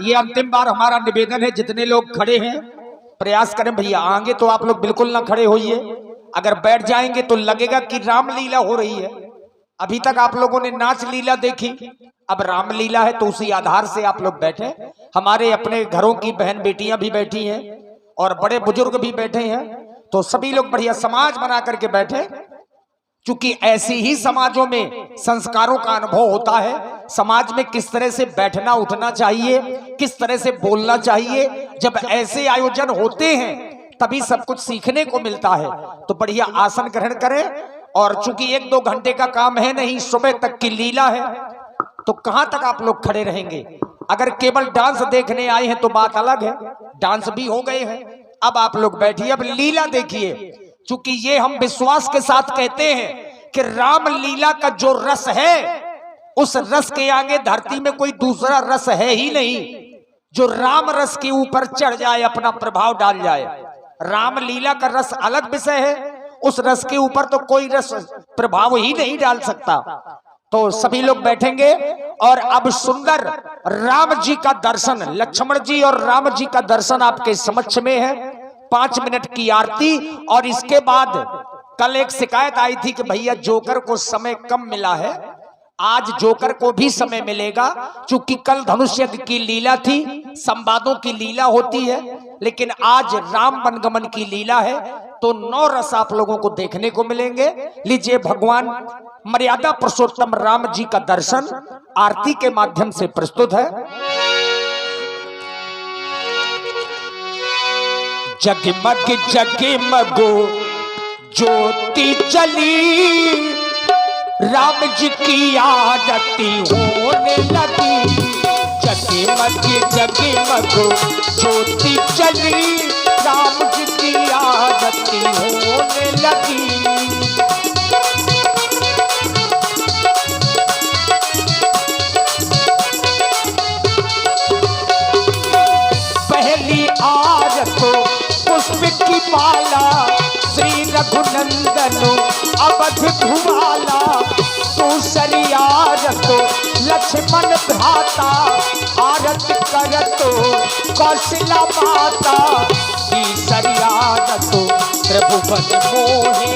ये अंतिम बार हमारा निवेदन है, जितने लोग खड़े हैं प्रयास करें भैया, आएंगे तो आप लोग बिल्कुल ना खड़े होइए। अगर बैठ जाएंगे तो लगेगा कि रामलीला हो रही है। अभी तक आप लोगों ने नाच लीला देखी, अब रामलीला है, तो उसी आधार से आप लोग बैठे। हमारे अपने घरों की बहन बेटियां भी बैठी हैं और बड़े बुजुर्ग भी बैठे हैं, तो सभी लोग बढ़िया समाज बना करके बैठे। क्योंकि ऐसी ही समाजों में संस्कारों का अनुभव होता है। समाज में किस तरह से बैठना उठना चाहिए, किस तरह से बोलना चाहिए, जब ऐसे आयोजन होते हैं तभी सब कुछ सीखने को मिलता है। तो बढ़िया आसन ग्रहण करें। और चूंकि 1-2 घंटे का काम है नहीं, सुबह तक की लीला है, तो कहां तक आप लोग खड़े रहेंगे। अगर केवल डांस देखने आए हैं तो बात अलग है, डांस भी हो गए हैं, अब आप लोग बैठिए, अब लीला देखिए। चूंकि ये हम विश्वास के साथ कहते हैं कि राम लीला का जो रस है, उस रस के आगे धरती में कोई दूसरा रस है ही नहीं जो राम रस के ऊपर चढ़ जाए, अपना प्रभाव डाल जाए। राम लीला का रस अलग विषय है, उस रस के ऊपर तो कोई रस प्रभाव ही नहीं डाल सकता। तो सभी लोग बैठेंगे और अब सुंदर राम जी का दर्शन, लक्ष्मण जी और राम जी का दर्शन आपके समक्ष में है। 5 मिनट की आरती। और इसके बाद कल एक शिकायत आई थी कि भैया जोकर को समय कम मिला है, आज जोकर को भी समय मिलेगा। क्योंकि कल धनुष यज्ञ की लीला थी, संवादों की लीला होती है, लेकिन आज राम वनगमन की लीला है, तो 9 रस आप लोगों को देखने को मिलेंगे। लीजिए, भगवान मर्यादा पुरुषोत्तम राम जी का दर्शन आरती के माध्यम से प्रस्तुत है। जगमग जगमगो ज्योति चली, राम जी की आरती होने लगी। जगमग जगमगो ज्योति चली, राम जी की आरती होने लगी। पहली आरत पुष्प की माला, श्री रघुनंदन अवध भुवाला। दूसरी आरत लक्ष्मण भ्राता, आरत करतो कौशला माता। तीसरी आरत त्रिभुवन मोहे,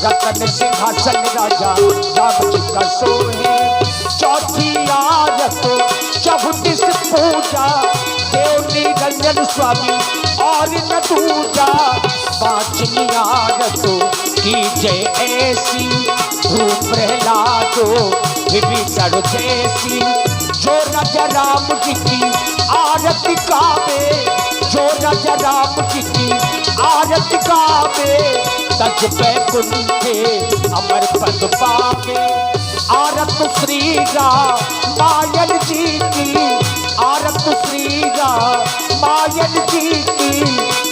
रतन सिंहासन राजा राम जी का सोहे। चौथी आरत चौबीस पूजा, देव निरंजन स्वामी और न दूजा। 5वीं आरत की जय ऐसी, धूप प्रहलादो विभीषण जैसी। जो राजा राम जी की आरती गावे, जो राजा राम जी की आरती गावे, तज बैकुंठे अमर पद पावे। आरत श्री रामायण जी की, आरत श्री रामायण जी की।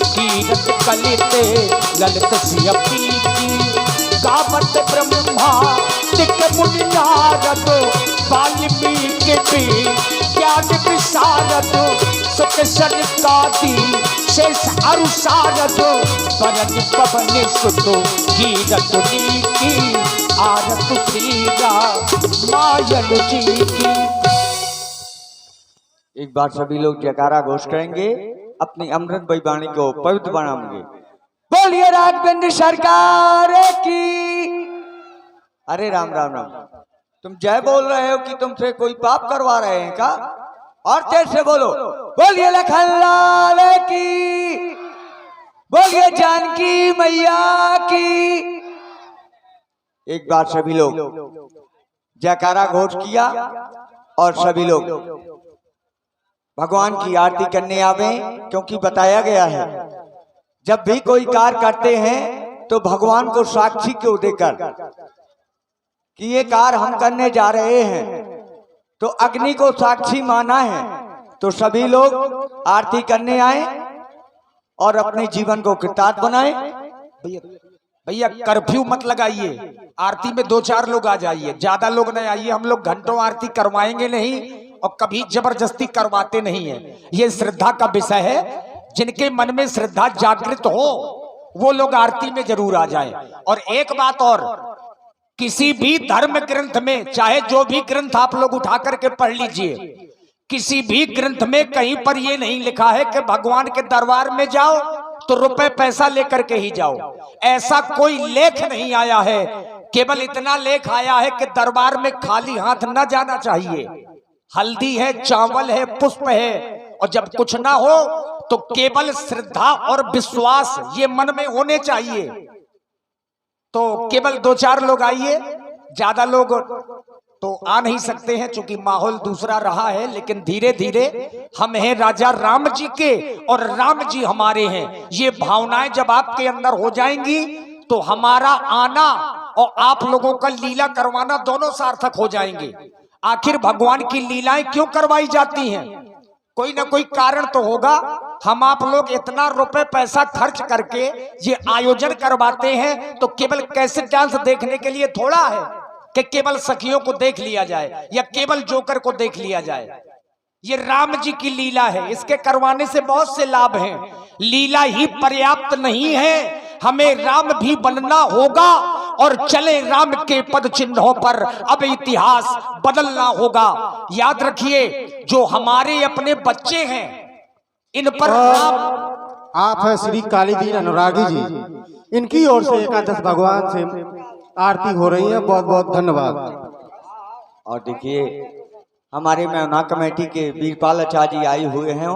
कीरत कलित ललित सियपी की, गावत ब्रह्मा तिक मुनि नारद। वाल्मीकि भी ज्ञान विशारद, सुख सनकादि शेष अरु शारद। वरन पवन सुत कीरत की, आरत श्री रामायण जी की। एक बार सभी लोग जयकारा घोष करेंगे, अपनी अमृत वाणी को पवित्र बनाएंगे। बोलिए राघवेंद्र सरकार की। अरे राम राम राम, तुम जय बोल रहे हो कि तुमसे कोई पाप करवा रहे हैं क्या? और तेज से बोलो। बोलिए लखन लाल की, बोलिए जानकी मैया की। एक बार सभी लोग जयकारा घोष किया और सभी लोग भगवान की आरती करने आवे। क्योंकि बताया गया है जब भी कोई कार्य करते हैं तो भगवान को साक्षी क्यों देकर कि ये कार्य हम करने जा रहे हैं, तो अग्नि को साक्षी माना है। तो सभी लोग आरती करने आए और अपने जीवन को कृतार्थ बनाए। भैया कर्फ्यू मत लगाइए, आरती में 2-4 लोग आ जाइए, ज्यादा लोग नहीं आइए। हम लोग घंटों आरती करवाएंगे नहीं और कभी जबरदस्ती करवाते नहीं है। ये श्रद्धा का विषय है, जिनके मन में श्रद्धा जागृत हो वो लोग आरती में जरूर आ जाएं। और एक बात और, किसी भी धर्म ग्रंथ में, चाहे जो भी ग्रंथ आप लोग उठा करके पढ़ लीजिए, किसी भी ग्रंथ में कहीं पर यह नहीं लिखा है कि भगवान के दरबार में जाओ तो रुपए पैसा लेकर के ही जाओ। ऐसा कोई लेख नहीं आया है। केवल इतना लेख आया है कि दरबार में खाली हाथ न जाना चाहिए। हल्दी है, चावल है, पुष्प है, और जब कुछ ना हो तो केवल श्रद्धा और विश्वास ये मन में होने चाहिए। तो केवल 2-4 लोग आइए, ज्यादा लोग तो आ नहीं सकते हैं क्योंकि माहौल दूसरा रहा है। लेकिन धीरे धीरे हम हैं राजा राम जी के और राम जी हमारे हैं। ये भावनाएं जब आपके अंदर हो जाएंगी तो हमारा आना और आप लोगों का लीला करवाना दोनों सार्थक हो जाएंगे। आखिर भगवान की लीलाएं क्यों करवाई जाती हैं? कोई ना कोई कारण तो होगा। हम आप लोग इतना रुपए पैसा खर्च करके ये आयोजन करवाते हैं तो केवल कैसेट डांस देखने के लिए थोड़ा है कि केवल सखियों को देख लिया जाए या केवल जोकर को देख लिया जाए। ये राम जी की लीला है, इसके करवाने से बहुत से लाभ हैं। लीला ही पर्याप्त नहीं है, हमें राम भी बनना होगा और चले राम के पद चिन्हों पर अब इतिहास बदलना होगा। याद रखिए, जो हमारे अपने बच्चे हैं इन पर राम। आप है श्री कालीदीन अनुरागी जी, इनकी ओर से एकादश भगवान से आरती हो रही है। बहुत बहुत धन्यवाद। और देखिए हमारे मेहना कमेटी के वीरपाल आचार्य जी आए हुए हैं,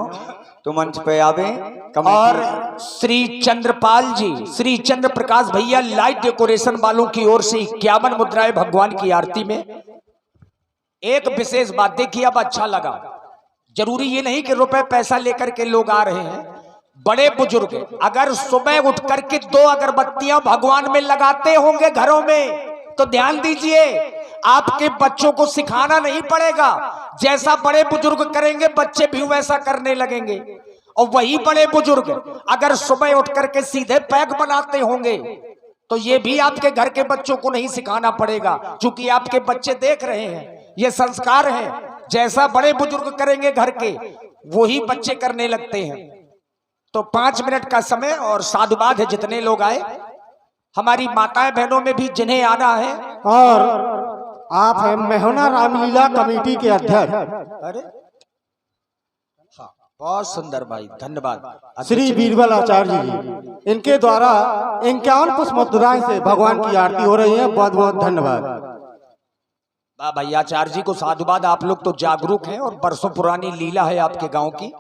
तो मंच पे आवे। और श्री चंद्रपाल जी, श्री चंद्र प्रकाश भैया लाइट डेकोरेशन वालों की ओर से 51 मुद्राएं भगवान की आरती में। एक विशेष बात देखिए, अब अच्छा लगा। जरूरी ये नहीं कि रुपए पैसा लेकर के लोग आ रहे हैं। बड़े बुजुर्ग अगर सुबह उठ करके 2 अगरबत्तियां भगवान में लगाते होंगे घरों में, तो ध्यान दीजिए, आपके बच्चों को सिखाना नहीं पड़ेगा। जैसा बड़े बुजुर्ग करेंगे बच्चे भी वैसा करने लगेंगे। और वही बड़े बुजुर्ग अगर सुबह उठ करके सीधे पैक बनाते होंगे तो ये भी आपके घर के बच्चों को नहीं सिखाना पड़ेगा, क्योंकि आपके बच्चे देख रहे हैं। ये संस्कार है, जैसा बड़े बुजुर्ग करेंगे घर के वही बच्चे करने लगते हैं। तो 5 मिनट का समय और साधुवाद है जितने लोग आए। हमारी माताएं बहनों में भी जिन्हें आना है। और आप है मेहना रामलीला कमेटी के अध्यक्ष। अरे हाँ, बहुत सुंदर भाई, धन्यवाद। श्री बीरबल आचार्य जी, इनके द्वारा 51 पुष्प मुद्राएं से भगवान की आरती हो रही है। बहुत बहुत धन्यवाद। वाह भाई, आचार्य जी को साधुवाद। आप लोग तो जागरूक हैं और बरसों पुरानी लीला है आपके गांव की।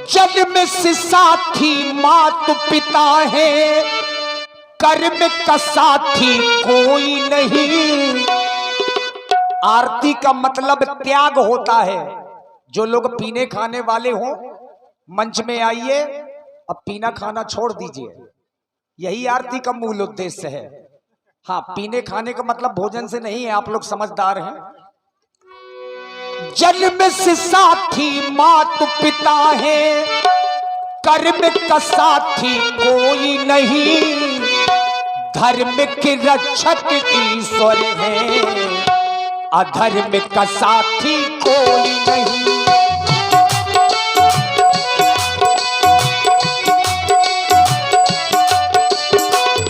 जन्म से साथी मात पिता है, कर्म का साथी कोई नहीं। आरती का मतलब त्याग होता है। जो लोग पीने खाने वाले हों मंच में आइए, अब पीना खाना छोड़ दीजिए। यही आरती का मूल उद्देश्य है। हाँ, पीने खाने का मतलब भोजन से नहीं है, आप लोग समझदार हैं। जन्म से साथी मात पिता है, कर्म का साथी कोई नहीं। धर्म के रक्षक ईश्वर है, अधर्म का साथी कोई नहीं।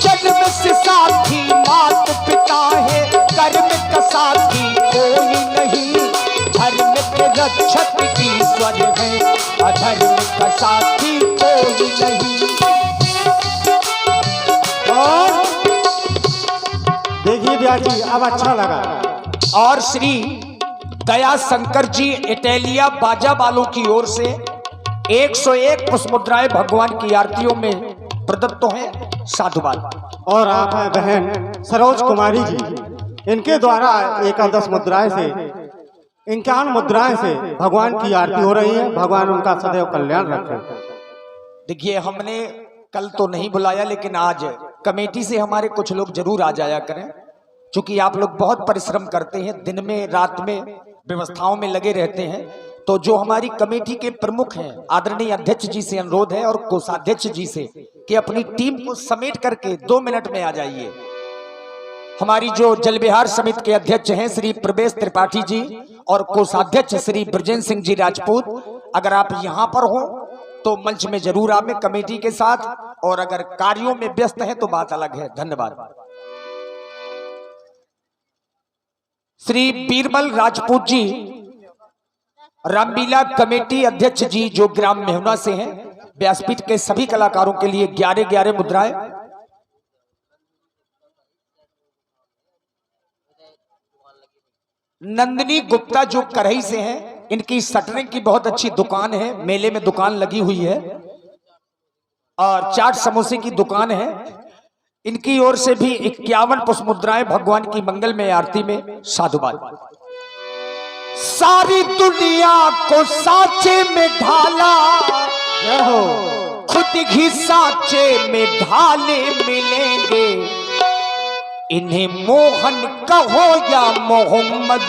जन्म से साथी मात पिता है, कर्म का साथी कोई नहीं। धर्म के रक्षक ईश्वर है, अधर्म का साथी कोई नहीं। और देखिए ब्याह जी, अब अच्छा लगा। और श्री दया शंकर जी इटालिया बाजा वालों की ओर से 101 पुष्प मुद्राएं भगवान की आरतियों में प्रदत्त हैं। साधुवाद। और आप है बहन सरोज कुमारी जी, इनके द्वारा 51 मुद्राएं से 51 मुद्राएं से भगवान की आरती हो रही है। भगवान उनका सदैव कल्याण रखे। देखिए, हमने कल तो नहीं बुलाया, लेकिन आज कमेटी से हमारे कुछ लोग जरूर आ जाया करें, क्योंकि आप लोग बहुत परिश्रम करते हैं, दिन में रात में व्यवस्थाओं में लगे रहते हैं। तो जो हमारी कमेटी के प्रमुख हैं, आदरणीय अध्यक्ष जी से अनुरोध है और कोषाध्यक्ष जी से कि अपनी टीम को समेट करके 2 मिनट में आ जाइए। हमारी जो जल विहार समिति के अध्यक्ष हैं श्री प्रवेश त्रिपाठी जी और कोषाध्यक्ष श्री ब्रजेंद्र सिंह जी राजपूत, अगर आप यहाँ पर हो तो मंच में जरूर आवे कमेटी के साथ, और अगर कार्यों में व्यस्त है तो बात अलग है। धन्यवाद। श्री बीरबल राजपूत जी, रामलीला कमेटी अध्यक्ष जी जो ग्राम मेहुना से हैं, व्यासपीठ के सभी कलाकारों के लिए 11-11 मुद्राएं। नंदिनी गुप्ता जो करही से हैं, इनकी शटरिंग की बहुत अच्छी दुकान है, मेले में दुकान लगी हुई है और चाट समोसे की दुकान है। इनकी ओर से भी 51 पुष्प मुद्राएं भगवान की मंगलमय आरती में साधुवाद। सारी दुनिया को साचे में ढाला, खुद ही साचे में ढाले मिलेंगे। इन्हें मोहन कहो या मोहम्मद,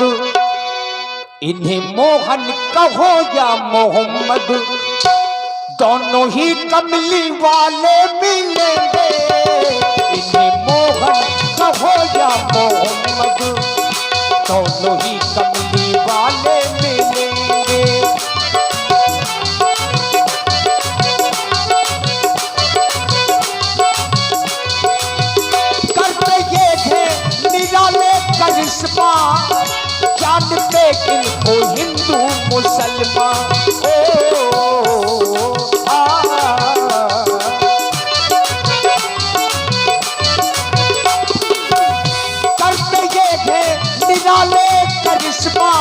इन्हें मोहन कहो या मोहम्मद, दोनों ही कमली वाले मिलेंगे। इन्हें मोहन कहो या मोहम्मद, दोनों ही कमली वाले मिलेंगे। करते ये थे निराले करिश्मा, जानते इनको हिंदू मुसलमान। करिश्मा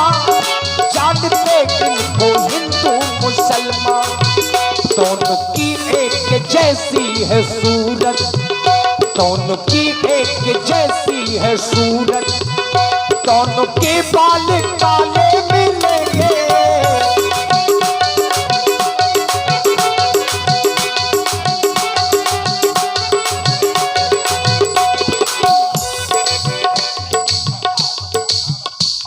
जानते इनको हिंदू मुसलमान, दोनों की एक जैसी है सूरत, दोनों की एक जैसी है सूरत, दोनों के बाल काले मिलेंगे।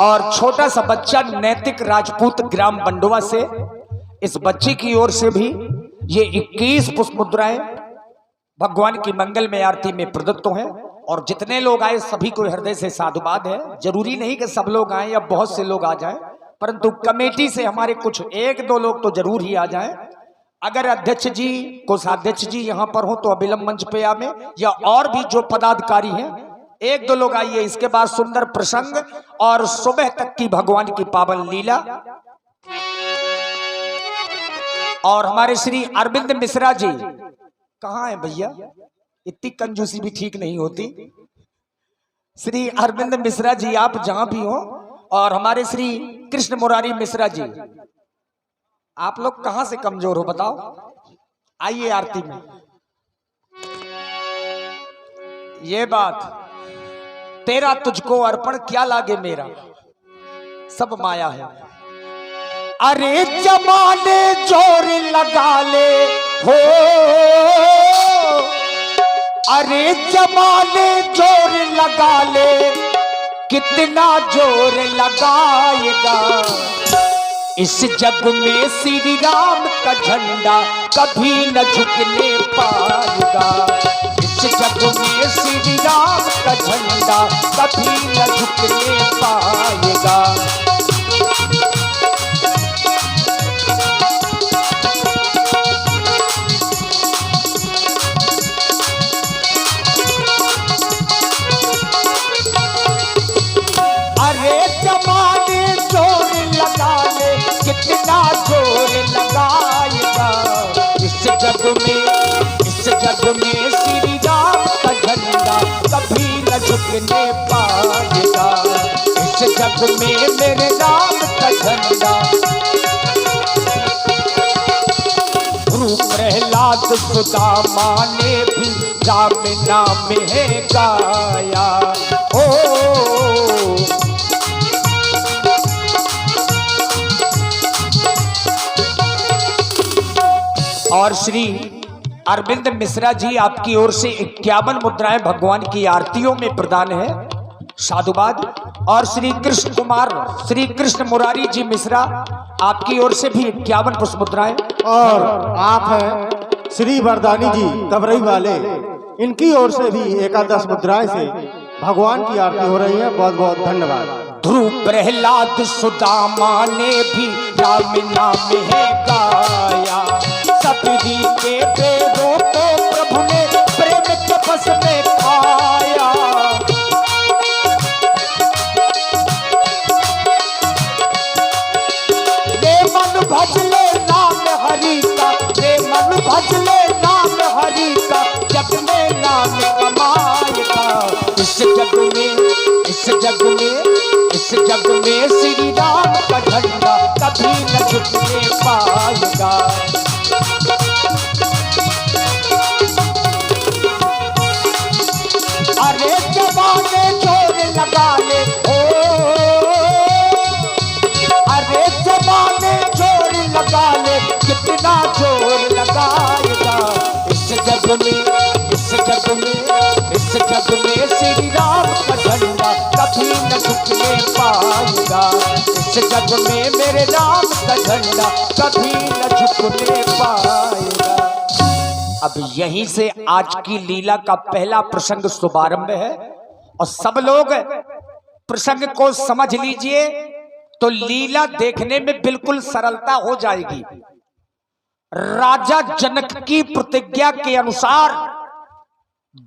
और छोटा सा बच्चा नैतिक राजपूत ग्राम बंडवा से, इस बच्चे की ओर से भी ये 21 पुष्प मुद्राएं भगवान की मंगल में आरती में प्रदत्त हैं। और जितने लोग आए सभी को हृदय से साधुवाद है। जरूरी नहीं कि सब लोग आए या बहुत से लोग आ जाएं, परंतु कमेटी से हमारे कुछ 1-2 लोग तो जरूर ही आ जाएं। अगर अध्यक्ष जी, कोषाध्यक्ष जी यहाँ पर हो तो अविलंब मंच पे आवे, या और भी जो पदाधिकारी हैं 1-2 लोग आइए। इसके बाद सुंदर प्रसंग और सुबह तक की भगवान की पावन लीला। और हमारे श्री अरविंद मिश्रा जी कहाँ हैं भैया? इतनी कंजूसी भी ठीक नहीं होती। श्री अरविंद मिश्रा जी आप जहां भी हो, और हमारे श्री कृष्ण मुरारी मिश्रा जी, आप लोग कहां से कमजोर हो बताओ? आइए आरती में। ये बात तेरा तुझको अर्पण क्या लागे मेरा, सब माया है। अरे जमाने जोर लगा ले हो, अरे जमाने जोर लगा ले, कितना जोर लगाएगा। इस जग में श्री राम का झंडा कभी न झुकने पाएगा। इस जग में श्री राम का झंडा कभी न झुकने पाएगा। अरे जमाने जोर लगा ले, कितना जोर लगाएगा। इस जग में श्री राम का झंडा कभी न झुकने पाएगा। इस जग में मेरे राम का झंडा। गुरु प्रहलाद सुदामा ने भी राम नाम है गाया। और श्री अरविंद मिश्रा जी आपकी ओर से 51 मुद्राएं भगवान की आरतियों में प्रदान है, साधुवाद। और श्री कृष्ण मुरारी जी मिश्रा आपकी ओर से भी 51 पुष्प मुद्राएं। और आप हैं श्री वरदानी जी कबरई वाले, इनकी ओर से भी 11 मुद्राएं से भगवान की आरती हो रही है। बहुत बहुत धन्यवाद। ध्रुव प्रहलाद सुदामा ने भी राम नाम है गाया। सतरी के पेड़ों को प्रभु ने प्रेम के बस में खाया। कभी न झुकने पाएगा। अरे जमाने जोर लगा ले ओ, अरे जमाने जोर लगा ले, कितना जोर लगाएगा। इस जग में, इस जग में, इस जग में श्री राम का झंडा कभी न झुकने पाएगा। इस जग में मेरे राम का झंडा कभी न झुकने पाएगा। अब यहीं से आज की लीला का पहला प्रसंग शुभारंभ है और सब लोग प्रसंग को समझ लीजिए तो लीला देखने में बिल्कुल सरलता हो जाएगी। राजा जनक की प्रतिज्ञा के अनुसार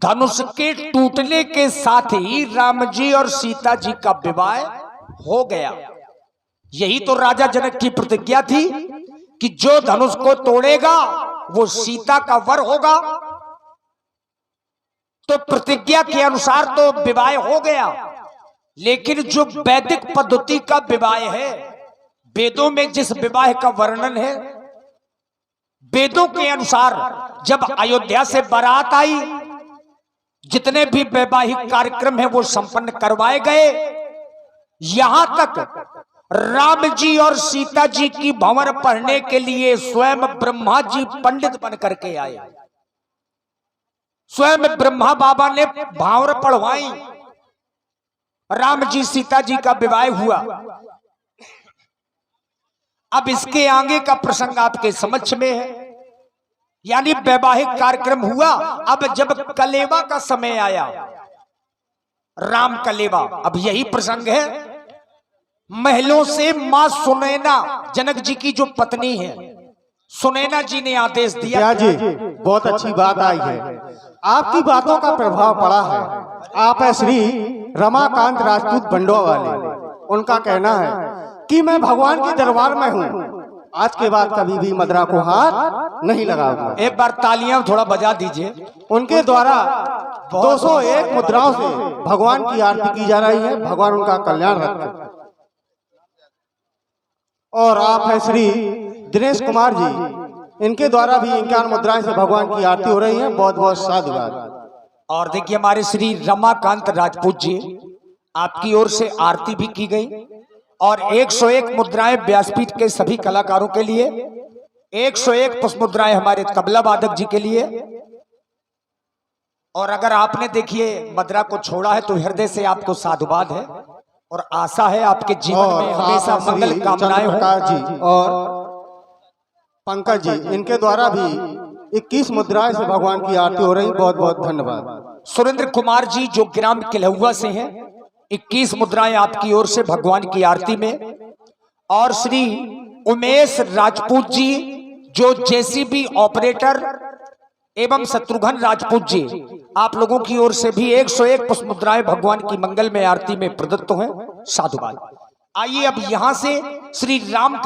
धनुष के टूटने के साथ ही राम जी और सीता जी का विवाह हो गया। यही तो राजा जनक की प्रतिज्ञा थी कि जो धनुष को तोड़ेगा वो सीता का वर होगा। तो प्रतिज्ञा के अनुसार तो विवाह हो गया, लेकिन जो वैदिक पद्धति का विवाह है, वेदों में जिस विवाह का वर्णन है, वेदों के अनुसार जब अयोध्या से बारात आई, जितने भी वैवाहिक कार्यक्रम है वो संपन्न करवाए गए। यहां तक राम जी और सीता जी की भंवर पढ़ने के लिए स्वयं ब्रह्मा जी पंडित बन करके आए। स्वयं ब्रह्मा बाबा ने भावर पढ़वाई, राम जी सीता जी का विवाह हुआ। अब इसके आगे का प्रसंग आपके समक्ष में है, यानी वैवाहिक कार्यक्रम हुआ। अब जब कलेवा का समय आया, राम कलेवा, अब यही प्रसंग है। महलों से मां सुनैना, जनक जी की जो पत्नी है, सुनैना जी ने आदेश दिया। जी बहुत अच्छी बात आई है, आपकी बातों का प्रभाव पड़ा है। आप है श्री रमाकांत राजपूत बंडवा वाले, उनका कहना है कि मैं भगवान के दरबार में हूँ, आज के बाद कभी भी मदरा को हाथ नहीं लगाऊंगा। एक बार तालियां थोड़ा बजा दीजिए। उनके द्वारा 201 मुद्राओं से भगवान की आरती की जा रही है। भगवान उनका कल्याण रखे। और आप है श्री दिनेश कुमार जी, इनके द्वारा भी 51 मुद्राएं से भगवान की आरती हो रही है। बहुत बहुत साधुवाद। और देखिए हमारे श्री रमाकांत राजपूत जी, आपकी ओर से आरती भी की गई और 101 मुद्राएं व्यासपीठ के सभी कलाकारों के लिए, 101 पुष्प मुद्राएं हमारे तबला वादक जी के लिए। और अगर आपने देखिए मदरा को छोड़ा है तो हृदय से आपको साधुवाद है और आशा है आपके जीवन में हमेशा मंगल कामनाएं हों। जी और पंकज जी, इनके द्वारा भी 21 मुद्राएं से भगवान की आरती हो रही। बहुत बहुत धन्यवाद। सुरेंद्र कुमार जी जो ग्राम किलहुआ से हैं, 21 मुद्राएं आपकी ओर से भगवान की आरती में। और श्री उमेश राजपूत जी जो जेसीबी ऑपरेटर एवं शत्रुघ्न राजपूत जी, आप लोगों की ओर से भी 101 पुष्प मुद्राएं भगवान की मंगल में आरती में प्रदत्त हैं। साधुवाद। आइए अब यहां से श्री राम